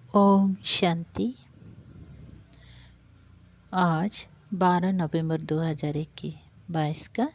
ओम शांति। आज 12 नवंबर 2021 का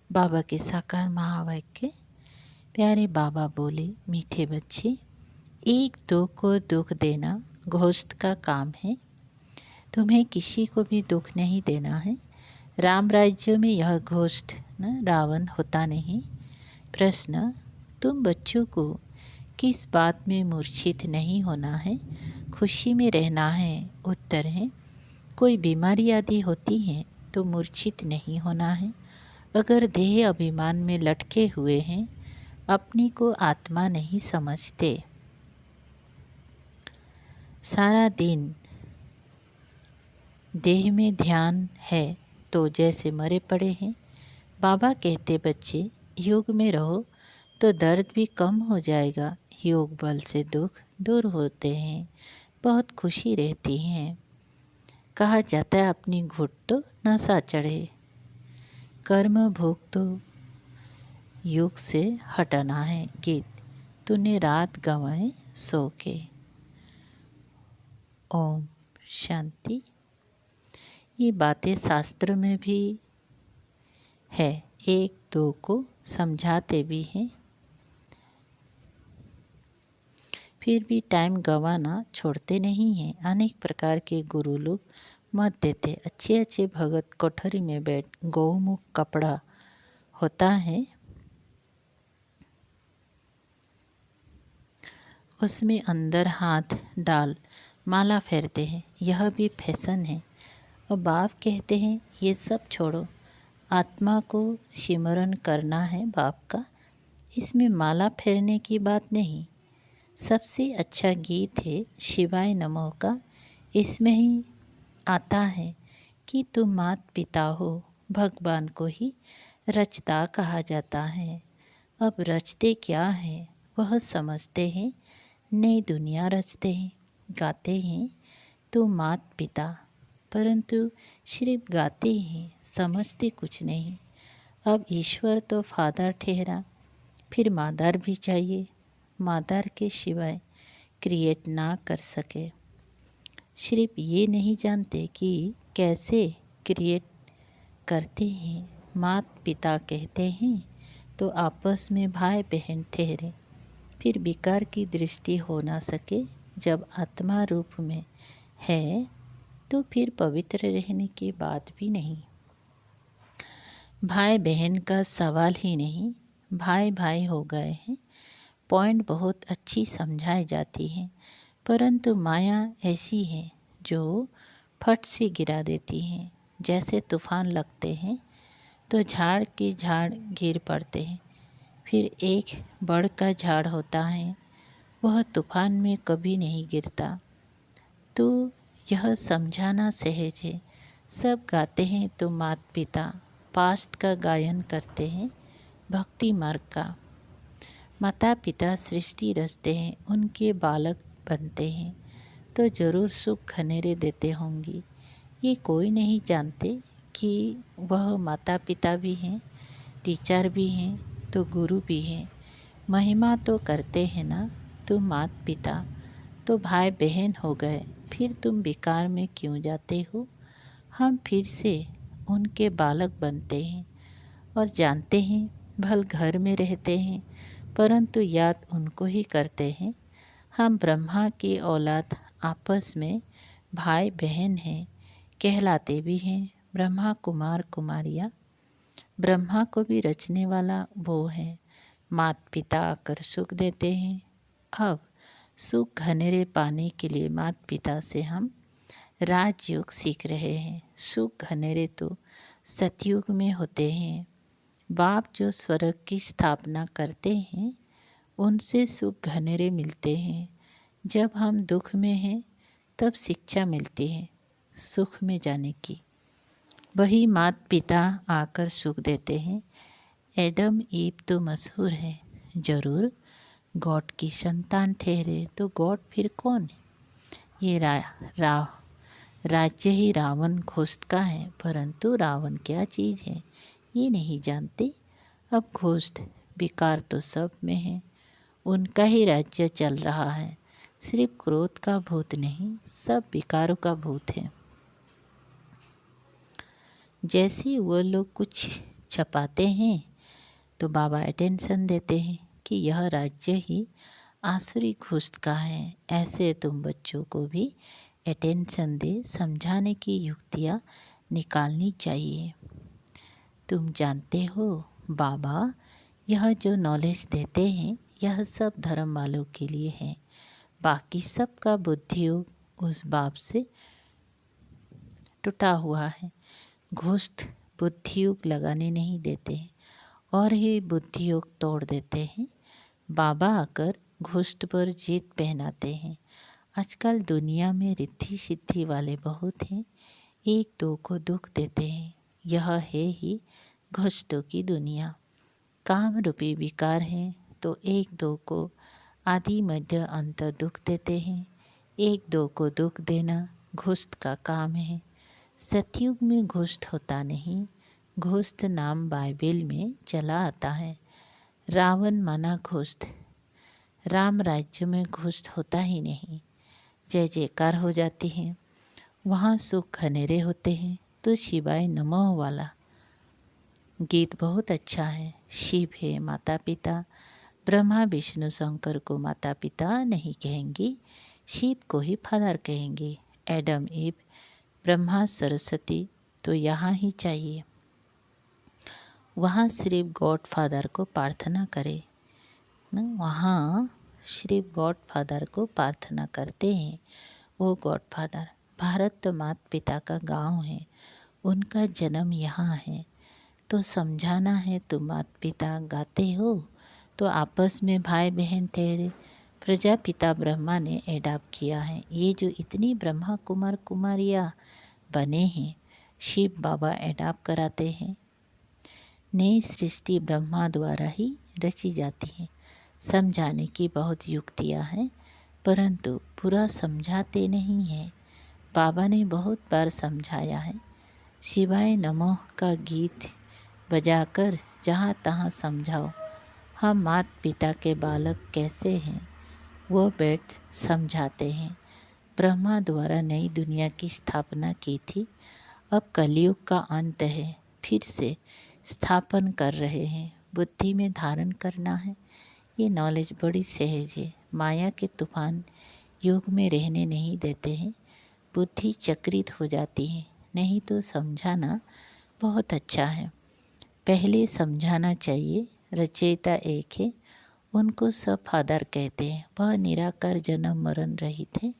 बाबा के साकार महावाक्य। प्यारे बाबा बोले, मीठे बच्चे, एक दो को दुख देना घोस्ट का काम है। तुम्हें किसी को भी दुख नहीं देना है। राम राज्य में यह घोस्ट रावण होता नहीं। प्रश्न, तुम बच्चों को किस बात में मूर्छित नहीं होना है, खुशी में रहना है? उत्तर है, कोई बीमारी आदि होती है तो मूर्छित नहीं होना है। अगर देह अभिमान में लटके हुए हैं, अपनी को आत्मा नहीं समझते, सारा दिन देह में ध्यान है तो जैसे मरे पड़े हैं। बाबा कहते, बच्चे योग में रहो तो दर्द भी कम हो जाएगा। योग बल से दुख दूर होते हैं, बहुत खुशी रहती है। कहा जाता है, अपनी घुट तो नशा चढ़े। कर्म भोग तो योग से हटाना है। गीत। तूने रात गंवाए सो के। ओम शांति। ये बातें शास्त्र में भी है, एक दो को समझाते भी हैं। फिर भी टाइम गंवाना छोड़ते नहीं हैं। अनेक प्रकार के गुरु लोग मत देते। अच्छे अच्छे भगत कोठरी में बैठ गौमुख कपड़ा होता है, उसमें अंदर हाथ डाल माला फेरते हैं। यह भी फैशन है। और बाप कहते हैं, ये सब छोड़ो, आत्मा को सिमरन करना है बाप का। इसमें माला फेरने की बात नहीं। सबसे अच्छा गीत है शिवाय नमो का। इसमें ही आता है कि तुम मात पिता हो। भगवान को ही रचता कहा जाता है। अब रचते क्या है वह समझते हैं, नई दुनिया रचते हैं। गाते हैं तो मात पिता, परंतु सिर्फ गाते हैं, समझते कुछ नहीं। अब ईश्वर तो फादर ठहरा, फिर मादार भी चाहिए। मादार के सिवाय क्रिएट ना कर सके। सिर्फ ये नहीं जानते कि कैसे क्रिएट करते हैं। मात पिता कहते हैं तो आपस में भाई बहन ठहरे। फिर विकार की दृष्टि हो ना सके। जब आत्मा रूप में है तो फिर पवित्र रहने की बात भी नहीं। भाई बहन का सवाल ही नहीं, भाई भाई हो गए हैं। पॉइंट बहुत अच्छी समझाई जाती है, परंतु माया ऐसी है जो फट से गिरा देती है। जैसे तूफान लगते हैं तो झाड़ के झाड़ गिर पड़ते हैं। फिर एक बड़ का झाड़ होता है, वह तूफान में कभी नहीं गिरता। तो यह समझाना सहज है। सब गाते हैं तो मात पिता पास्ट का गायन करते हैं, भक्ति मार्ग का। माता पिता सृष्टि रचते हैं, उनके बालक बनते हैं तो ज़रूर सुख घनेरे देते होंगी। ये कोई नहीं जानते कि वह माता पिता भी हैं, टीचर भी हैं, तो गुरु भी हैं। महिमा तो करते हैं ना। तुम मात पिता तो भाई बहन हो गए, फिर तुम विकार में क्यों जाते हो? हम फिर से उनके बालक बनते हैं और जानते हैं भल घर में रहते हैं, परंतु याद उनको ही करते हैं। हम ब्रह्मा की औलाद आपस में भाई बहन हैं, कहलाते भी हैं ब्रह्मा कुमार कुमारियाँ। ब्रह्मा को भी रचने वाला वो है। मात पिता आकर सुख देते हैं। अब सुख घनेरे पाने के लिए मात पिता से हम राजयोग सीख रहे हैं। सुख घनेरे तो सतयुग में होते हैं। बाप जो स्वर्ग की स्थापना करते हैं, उनसे सुख घनेरे मिलते हैं। जब हम दुख में हैं तब शिक्षा मिलती है सुख में जाने की। वही मात पिता आकर सुख देते हैं। एडम ईव तो मशहूर है, जरूर गॉड की संतान ठहरे तो गॉड फिर कौन है? ये राज्य ही रावण घोस्ट का है, परंतु रावण क्या चीज़ है ये नहीं जानते। अब घोस्ट विकार तो सब में है, उनका ही राज्य चल रहा है। सिर्फ क्रोध का भूत नहीं, सब विकारों का भूत है। जैसे वो लोग कुछ छपाते हैं तो बाबा अटेंशन देते हैं कि यह राज्य ही आसुरी घुस का है। ऐसे तुम बच्चों को भी अटेंशन दे समझाने की युक्तियाँ निकालनी चाहिए। तुम जानते हो बाबा यह जो नॉलेज देते हैं यह सब धर्म वालों के लिए है। बाकी सबका बुद्धियोग उस बाप से टूटा हुआ है। घुष्ट बुद्धियोग लगाने नहीं देते हैं और ही बुद्धियोग तोड़ देते हैं। बाबा आकर घुष्ट पर जीत पहनाते हैं। आजकल दुनिया में रिद्धि सिद्धि वाले बहुत हैं, एक दो को दुख देते हैं। यह है ही घुष्टों की दुनिया। काम रूपी विकार हैं तो एक दो को आदि मध्य अंत दुख देते हैं। एक दो को दुख देना घुष्ट का काम है। सतयुग में घुष्ट होता नहीं। घुष्ट नाम बाइबल में चला आता है। रावण माना घुष्ट। राम राज्य में घुष्ट होता ही नहीं। जय जयकार हो जाती है। वहाँ सुख घनेरे होते हैं तो शिवाय नमः वाला गीत बहुत अच्छा है। शिव है माता पिता, ब्रह्मा विष्णु शंकर को माता पिता नहीं कहेंगी, शिव को ही फादर कहेंगे। एडम ईव, ब्रह्मा सरस्वती तो यहाँ ही चाहिए। वहाँ सिर्फ गॉड फादर को प्रार्थना करें न, वहाँ सिर्फ गॉड फादर को प्रार्थना करते हैं। वो गॉड फादर। भारत तो माता पिता का गांव है, उनका जन्म यहाँ है तो समझाना है। तो माता पिता गाते हो तो आपस में भाई बहन ठहरे। प्रजापिता ब्रह्मा ने एडॉप्ट किया है। ये जो इतनी ब्रह्मा कुमार कुमारियाँ बने हैं, शिव बाबा एडॉप्ट कराते हैं। नई सृष्टि ब्रह्मा द्वारा ही रची जाती है। समझाने की बहुत युक्तियाँ हैं परंतु पूरा समझाते नहीं हैं। बाबा ने बहुत बार समझाया है। शिवाय नमः का गीत बजाकर जहाँ तहाँ समझाओ। हम माता पिता के बालक कैसे हैं वो बैठ समझाते हैं। ब्रह्मा द्वारा नई दुनिया की स्थापना की थी। अब कलयुग का अंत है, फिर से स्थापन कर रहे हैं। बुद्धि में धारण करना है। ये नॉलेज बड़ी सहज है। माया के तूफान योग में रहने नहीं देते हैं। बुद्धि चक्रित हो जाती है। नहीं तो समझाना बहुत अच्छा है। पहले समझाना चाहिए। रचयिता एक है, उनको सब फादर कहते हैं। वह निराकार जन्म मरण रहित है।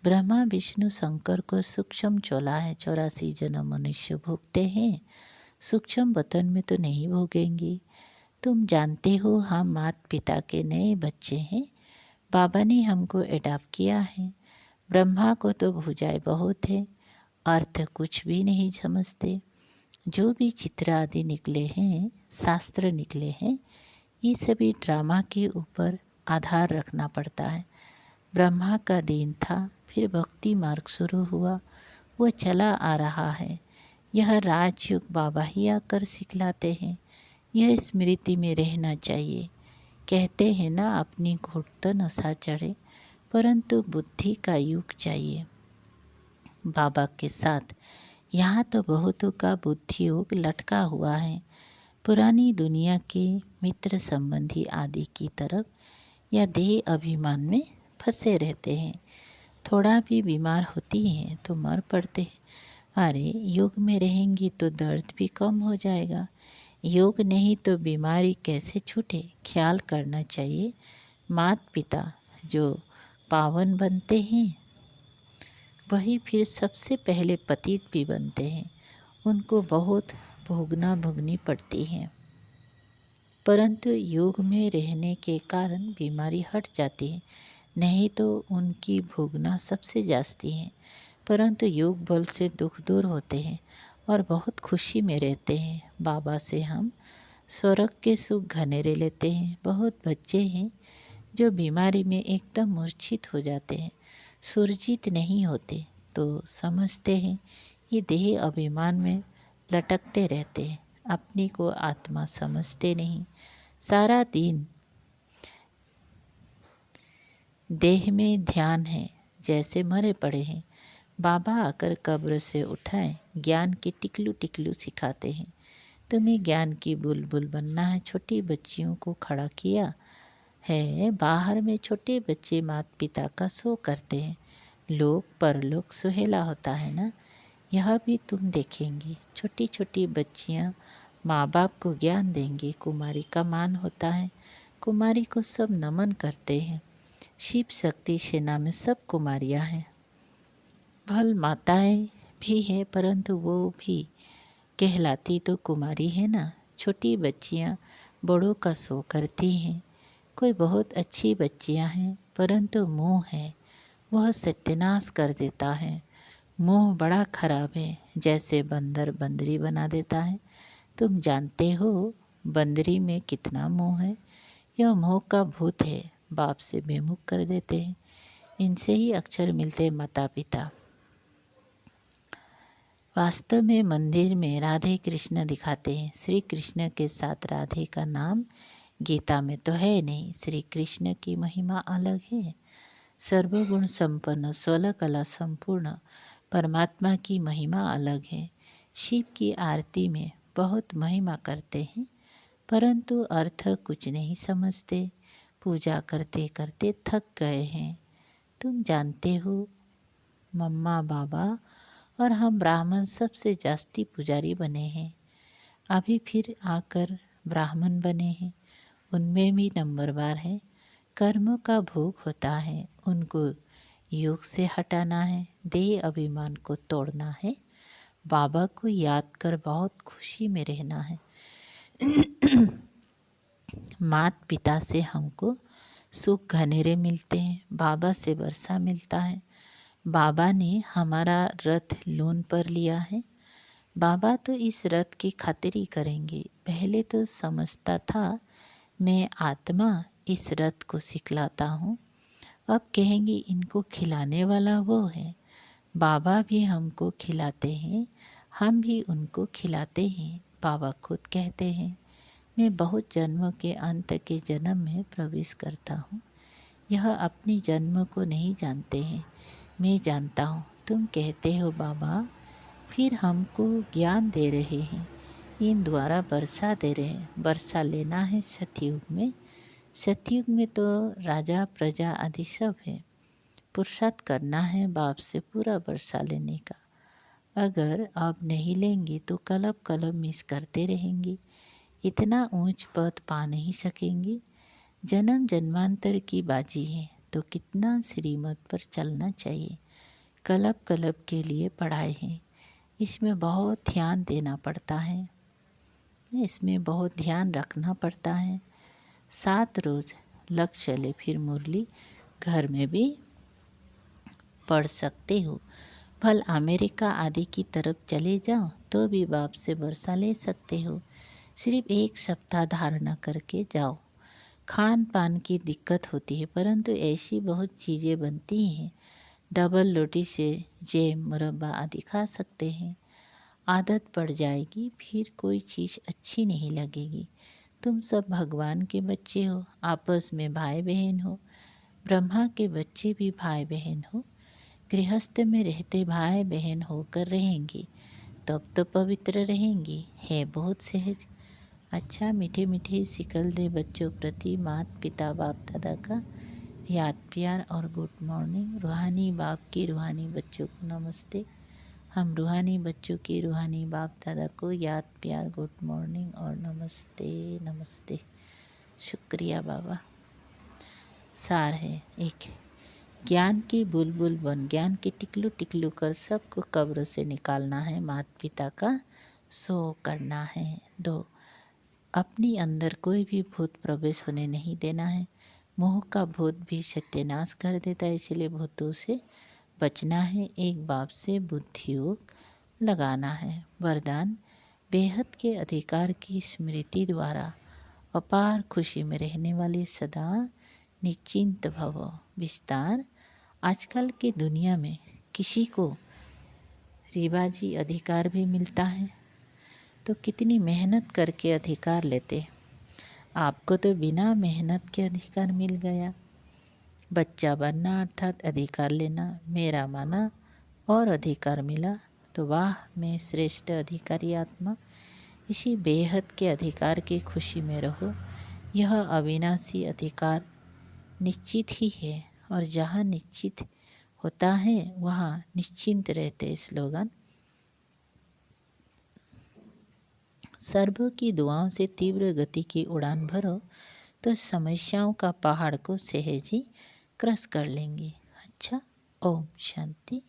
ब्रह्मा विष्णु शंकर को सूक्ष्म चोला है। 84 जन्म मनुष्य भोगते हैं, सूक्ष्म वतन में तो नहीं भोगेंगे। तुम जानते हो हम माता पिता के नए बच्चे हैं। बाबा ने हमको एडॉप्ट किया है। ब्रह्मा को तो भुजाएं बहुत है, अर्थ कुछ भी नहीं समझते। जो भी चित्र आदि निकले हैं, शास्त्र निकले हैं, ये सभी ड्रामा के ऊपर आधार रखना पड़ता है। ब्रह्मा का दिन था, फिर भक्ति मार्ग शुरू हुआ, वो चला आ रहा है। यह राजयुग बाबा ही आकर सिखलाते हैं। यह स्मृति में रहना चाहिए। कहते हैं ना अपनी घुट तो नशा चढ़े, परंतु बुद्धि का युग चाहिए। बाबा के साथ यहाँ तो बहुतों का बुद्धि योग लटका हुआ है। पुरानी दुनिया के मित्र संबंधी आदि की तरफ या देह अभिमान में फंसे रहते हैं। थोड़ा भी बीमार होती हैं तो मर पड़ते हैं। अरे योग में रहेंगी तो दर्द भी कम हो जाएगा। योग नहीं तो बीमारी कैसे छूटे, ख्याल करना चाहिए। माता पिता जो पावन बनते हैं वही फिर सबसे पहले पतित भी बनते हैं। उनको बहुत भोगनी पड़ती है, परंतु योग में रहने के कारण बीमारी हट जाती है। नहीं तो उनकी भोगना सबसे जास्ती है, परंतु योग बल से दुख दूर होते हैं और बहुत खुशी में रहते हैं। बाबा से हम स्वर्ग के सुख घनेरे लेते हैं। बहुत बच्चे हैं जो बीमारी में एकदम मूर्छित हो जाते हैं, सुरजित नहीं होते, तो समझते हैं ये देह अभिमान में लटकते रहते हैं, अपनी को आत्मा समझते नहीं। सारा दिन देह में ध्यान है जैसे मरे पड़े हैं। बाबा आकर कब्र से उठाए ज्ञान की टिकलू टिकलू सिखाते हैं। तुम्हें ज्ञान की बुलबुल बनना है। छोटी बच्चियों को खड़ा किया है। बाहर में छोटे बच्चे माता पिता का शो करते हैं। लोक परलोक सुहेला होता है ना, यह भी तुम देखेंगी। छोटी छोटी बच्चियाँ माँ बाप को ज्ञान देंगी। कुमारी का मान होता है। कुमारी को सब नमन करते हैं। शिव शक्ति सेना में सब कुमारियाँ हैं। भल माताएं भी है परंतु वो भी कहलाती तो कुमारी है ना। छोटी बच्चियाँ बड़ों का शो करती हैं। कोई बहुत अच्छी बच्चियाँ हैं परंतु मुँह है वह सत्यानाश कर देता है। मुँह बड़ा खराब है, जैसे बंदर बंदरी बना देता है। तुम जानते हो बंदरी में कितना मोह है। यह मोह का भूत है, बाप से बेमुख कर देते हैं। इनसे ही अक्षर मिलते माता पिता। वास्तव में मंदिर में राधे कृष्ण दिखाते हैं। श्री कृष्ण के साथ राधे का नाम गीता में तो है नहीं। श्री कृष्ण की महिमा अलग है। सर्वगुण संपन्न 16 कला संपूर्ण परमात्मा की महिमा अलग है। शिव की आरती में बहुत महिमा करते हैं परंतु अर्थ कुछ नहीं समझते। पूजा करते करते थक गए हैं। तुम जानते हो मम्मा बाबा और हम ब्राह्मण सबसे जास्ती पुजारी बने हैं। अभी फिर आकर ब्राह्मण बने हैं। उनमें भी नंबरवार है। कर्म का भोग होता है, उनको योग से हटाना है। देह अभिमान को तोड़ना है। बाबा को याद कर बहुत खुशी में रहना है। माता पिता से हमको सुख घनेरे मिलते हैं। बाबा से वर्षा मिलता है। बाबा ने हमारा रथ लोन पर लिया है। बाबा तो इस रथ की खातिरी करेंगे। पहले तो समझता था मैं आत्मा इस रथ को सिखलाता हूँ, अब कहेंगे इनको खिलाने वाला वो है। बाबा भी हमको खिलाते हैं, हम भी उनको खिलाते हैं। बाबा खुद कहते हैं मैं बहुत जन्म के अंत के जन्म में प्रवेश करता हूँ। यह अपनी जन्म को नहीं जानते हैं, मैं जानता हूँ। तुम कहते हो बाबा, फिर हमको ज्ञान दे रहे हैं। इन द्वारा वर्षा दे रहे हैं। वर्षा लेना है सतयुग में। सतयुग में तो राजा प्रजा आदि सब है। पुरुषार्थ करना है बाप से पूरा वर्षा लेने का। अगर अब नहीं लेंगे तो कलब कलब मिस करते रहेंगे। इतना ऊंच पद पा नहीं सकेंगे। जन्म जन्मांतर की बाजी है तो कितना श्रीमत पर चलना चाहिए। कलब कलब के लिए पढ़ाई है, इसमें बहुत ध्यान देना पड़ता है। इसमें बहुत ध्यान रखना पड़ता है। 7 रोज लग चले फिर मुरली घर में भी पढ़ सकते हो। भल अमेरिका आदि की तरफ चले जाओ तो भी बाप से वर्षा ले सकते हो। सिर्फ 1 सप्ताह धारणा करके जाओ। खान पान की दिक्कत होती है परंतु ऐसी बहुत चीज़ें बनती हैं। डबल रोटी से जैम मुरब्बा आदि खा सकते हैं। आदत पड़ जाएगी फिर कोई चीज़ अच्छी नहीं लगेगी। तुम सब भगवान के बच्चे हो, आपस में भाई बहन हो। ब्रह्मा के बच्चे भी भाई बहन हो। गृहस्थ में रहते भाई बहन होकर रहेंगे तब तो पवित्र रहेंगी। है बहुत सहज। अच्छा मीठे मीठे सिकल दे बच्चों प्रति माता पिता बाप दादा का याद प्यार और गुड मॉर्निंग। रूहानी बाप की रूहानी बच्चों को नमस्ते। हम रूहानी बच्चों की रूहानी बाप दादा को याद प्यार गुड मॉर्निंग और नमस्ते नमस्ते। शुक्रिया बाबा। सार है एक, ज्ञान की बुलबुल बन ज्ञान की टिकलू टिकलू कर सबको कब्र से निकालना है। माता पिता का सो करना है। 2, अपनी अंदर कोई भी भूत प्रवेश होने नहीं देना है। मोह का भूत भी सत्यानाश कर देता है, इसलिए भूतों से बचना है। एक बाप से बुद्धियोग लगाना है। वरदान, बेहद के अधिकार की स्मृति द्वारा अपार खुशी में रहने वाली सदा निश्चिंत भव। विस्तार, आजकल की दुनिया में किसी को रिवाजी अधिकार भी मिलता है तो कितनी मेहनत करके अधिकार लेते। आपको तो बिना मेहनत के अधिकार मिल गया। बच्चा बनना अर्थात अधिकार लेना, मेरा माना और अधिकार मिला तो वाह मैं श्रेष्ठ अधिकारी आत्मा। इसी बेहद के अधिकार की खुशी में रहो। यह अविनाशी अधिकार निश्चित ही है और जहाँ निश्चित होता है वहाँ निश्चिंत रहते। स्लोगन। सर्वों की दुआओं से तीव्र गति की उड़ान भरो तो समस्याओं का पहाड़ को सहज ही क्रश कर लेंगे। अच्छा, ओम शांति।